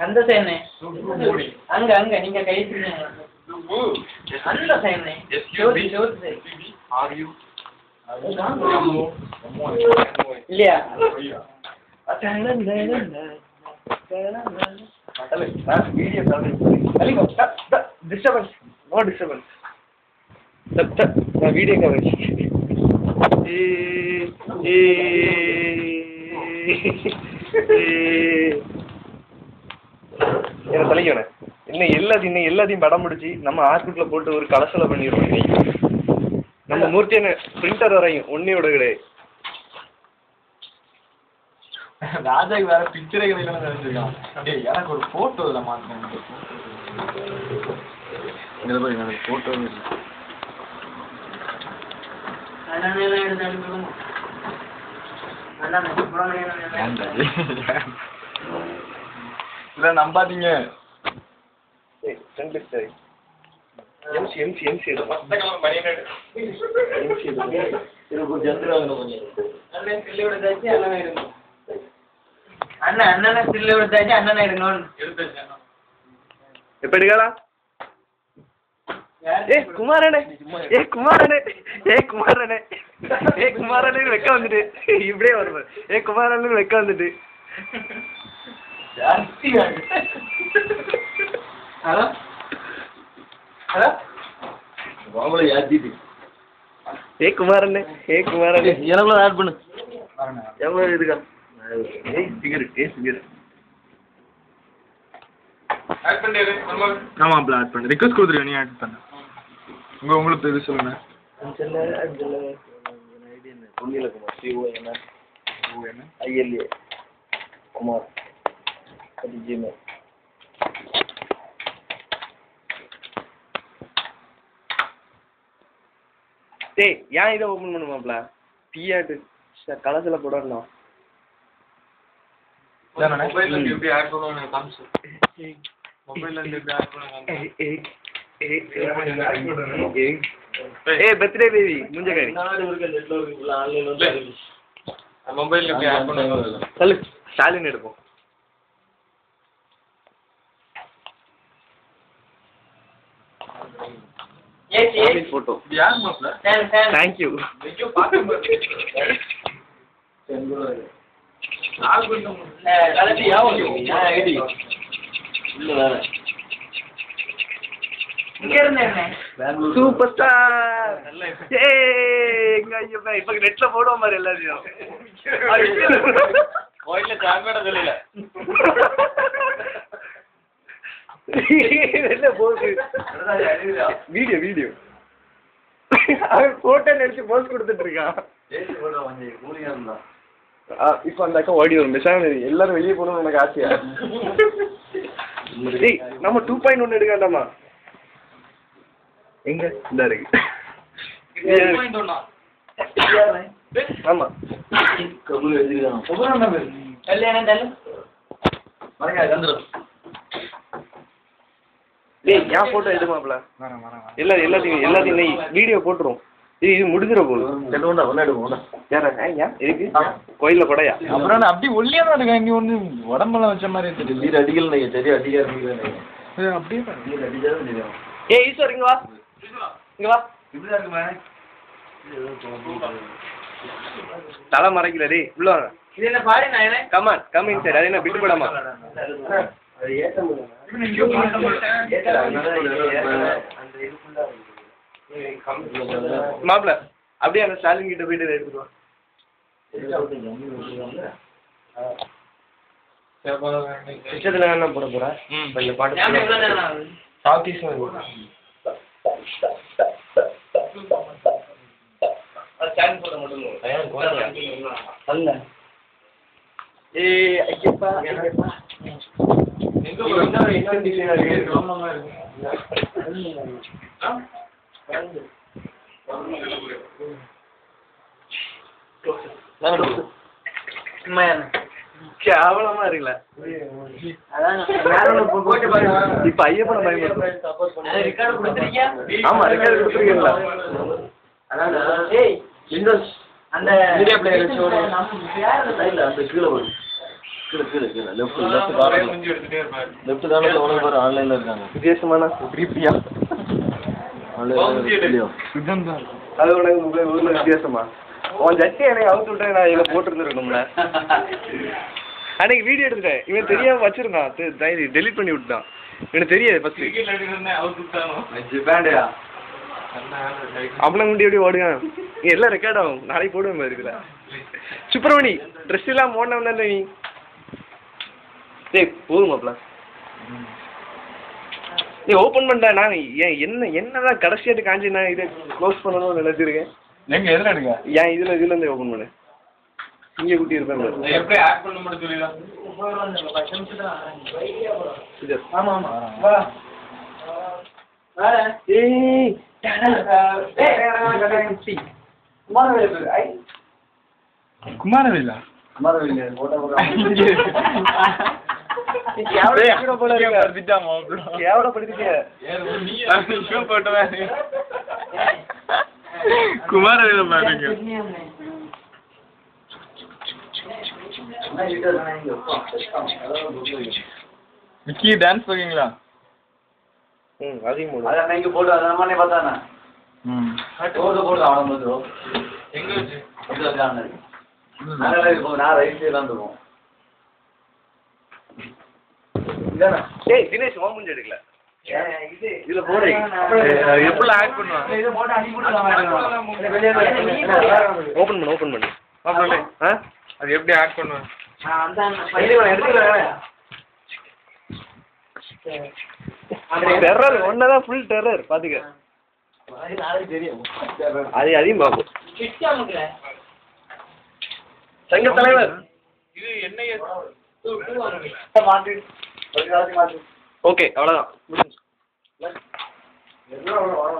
அந்த சைனே அங்க அங்க நீங்க கை அந்த சைனே இல்லையா disturbance, no disturbance. Video coverage. என்ன தலைக்கணும் இன்னும் எல்லாத்தையும் படம் முடிச்சு நம்ம ஹாஸ்பிட்டலில் போட்டு ஒரு கலசலை பண்ணிடுவோம். நம்ம மூர்த்தியான பிரிண்டர் வரையும் ஒன்னையோட கிடையாது. ராஜாக்கு வேற பிக்சரே கிடைக்கணும் நினைச்சிருக்கான். எனக்கு ஒரு போட்டோ இல்லை மாட்டேன். எனக்கு போட்டோ இல்லை. இல்ல நம்பாதீங்க. அண்ணன் சில்லு எடுத்தாச்சு அண்ணன் எடுக்கணும். எப்ப எடுக்கலா? குமாரனே வெக்க வந்துட்டு இப்படியே வருவார். குமாரனு வெக்க வந்துட்டு குமாரனே எனக்குள்ள ஆட் பண்ணு. எவ்வளவு இருக்கா? ஆமாப்ல ஆட் பண்ணு. ரிக்வெஸ்ட் கொடுத்துருக்க நீ ஆட் பண்ணு. உங்களுக்கு இது சொல்லுங்க. குமார் டேய் ஏன் இதை ஓப்பன் பண்ணுமாப்ல? டீயாட்டு கலசில போடணும். பர்த்டே பேபி முஞ்சகாரி சொல்லு. ஸ்டாலின் எடுப்போம். Photo thank you. Super star. இப்ப நெட்ல போடுவோம் மாதிரி எல்லாத்தையும். வீடியோ அவன் போட்டோ நடிச்சு போஸ்ட் கொடுத்துட்டு இருக்கான். இப்ப அந்த அக்கா ஓடி வரும். எல்லாரும் வெளியே போகணும்னு எனக்கு ஆசையா. நம்ம 2.1 எடுக்க வேண்டாமா? எங்க இந்த இருக்கு. ஆமா ஏன் போட்டோ எடுமாப்ல? எல்லாத்தையும் நெய் வீடியோ போட்டுரும். இது முடிஞ்சிட போகுது. இருக்கு கோயில்ல கொடையா? அப்புறம் அப்படி ஒல்லியா தான் இருக்கா. இங்க ஒண்ணு உடம்பெல்லாம் வச்ச மாதிரி நீர் அடிக்கல. சரி அடிக்காது அப்படியே. ஈஸ்வர் இங்க வா. தலை மறைக்கல டே. உள்ள கமான் கமிங் சார். அது என்ன பிட்டு படமா? மாப்பிள அப்படியே அந்த ஸ்டாலின் கிட்ட போயிட்டு எடுத்துருவான். சிஸ்டத்துல என்ன போட போற? இந்த பாட்டு சவுத் ஈஸ்ட் அல்ல. ஐயப்பா கேவலமா இருக்குல்ல. இப்ப ஐயப்பன பயன்படுத்த. ஆமா ரெக்கார்டு கொடுத்துருக்கீங்களா? அந்த மீடியா பிளேயர் வச்சு ஓடு. சைடுல அந்த கீழே வரும். கீழே லெஃப்ட் கார்னர்ல உனக்கு பாரு ஆன்லைன்ல இருக்காங்க. வித்தியாசமான பிரிப்பியா ஆன்லைன்ல சுத்தம் தான் இருக்கும். அது உனக்கு ஊர்ல வித்தியாசமா உன் ஜட்டி எனக்கு அவுத்து விட்டேன் நான் இதில் போட்டுருந்துருக்கணும்ல. அன்னைக்கு வீடியோ எடுத்துட்டேன் இவன் தெரியாம வச்சிருந்தான் டெலிட் பண்ணி விட்டான். எனக்கு தெரியாது ஃபர்ஸ்ட் ஜிபாண்டியா அப்பளம் குண்டி எப்படி ஓடுங்க எல்லாம் ரெக்கார்ட் ஆகும் நாளைக்கு போடுவேன் மாதிரி இருக்குல்ல. சுப்பிரமணி ட்ரெஸ் எல்லாம் போடணும் தானே நீ டேய் போதுமாப்ல நீ ஓப்பன் பண்ணிட்டா நான் என்னதான் கடைசியாட்டு காஞ்சி நான் இதை க்ளோஸ் பண்ணணும்னு நினைச்சிருக்கேன். எங்க எதுல எடுங்க ஏன் இதுல இருந்து ஓப்பன் பண்ணு இங்கே குட்டி இருப்பேன் எப்படி ஆட் பண்ண மட்டும் சொல்லிடலாம். ஆமா ஆமா வா ஏய் குமாரவேலா குமாரவேலு போட்டோ குமாரவேலா பாருங்க. விக்கி டான்ஸ் பாக்கீங்களா? அதையும் போடு. அதான் இங்க போட்டு அத நம்மனே பார்த்தானே போடு ஆடும்போது எங்க வச்சு அது அங்க நான் ரைட் சைடுல வந்துறோம். ஏய் தினேஷ் ஓம் முடிஞ்சு எடுக்கல இதுல போடு. எப்படி ஆட் பண்ணுவாங்க? இத போட்டு அடி போட்டுலாம் ஓபன் பண்ணு மாப்ள ஆ அது எப்படி ஆட் பண்ணுவாங்க? அந்த டெரர் ஒன்னதான் ஃபுல் டெரர் பாத்துக்க. அது அதையும் பார்ப்போம். சங்க தலைவர் இது என்ன ஓகே அவ்வளவுதான். எல்லாம் வர